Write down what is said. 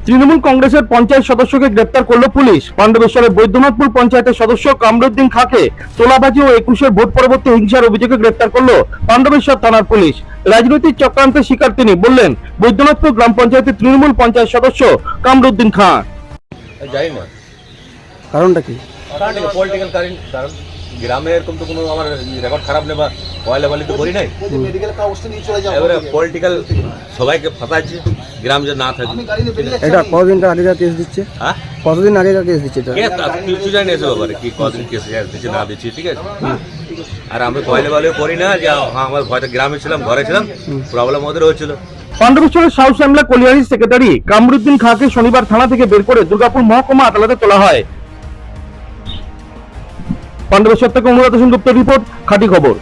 তৃণমূল কংগ্রেসের পঞ্চায়েত সদস্যকে গ্রেপ্তার করল পুলিশ। পাণ্ডবেশ্বরের বৈদ্যনাথপুর পঞ্চায়েতের সদস্য কামরুদ্দিন খাঁকে তোলাবাজি ও 21-এর ভোট পরবর্তী হিংসার অভিযোগে গ্রেপ্তার করল পাণ্ডবেশ্বর থানার পুলিশ। রাজনৈতিক চক্রান্তের শিকার তিনি, বললেন বৈদ্যনাথপুর গ্রাম পঞ্চায়েতের তৃণমূল পঞ্চায়েত সদস্য কামরুদ্দিন খাঁ। জানি না কারণটা কি? পলিটিক্যাল কারণ গ্রামে এরকম তো কোনো আমার রেকর্ড খারাপ নেই বা পয়লাবালি তো করি নাই। এবারে পলিটিক্যাল সবাইকে ফাঁসাচ্ছে গ্রাম যে না থাকে। এটা কতদিন আগেকার কেস দিচ্ছে? হ্যাঁ, কতদিন আগেকার কেস দিচ্ছে এটা? কিছু জানি এসে ব্যাপারে কি কতদিন কেস দিচ্ছে না দিচ্ছে, ঠিক আছে। আর আমি পয়লাবালিও করি না যে আমার ভয়টা গ্রামে ছিলাম, ঘরে ছিলাম, প্রবলেম ওদের হচ্ছিল। পাণ্ডবেশ্বরের সাউথ শ্যামলা কলিয়ারির সেক্রেটারি কামরুদ্দিন খাঁকে শনিবার থানা থেকে বের করে দুর্গাপুর মহকুমা আদালতে তোলা হয়। পাণ্ডবেশ্বর থেকে অনুরাধা সেনগুপ্ত রিপোর্ট, খাঁটি খবর।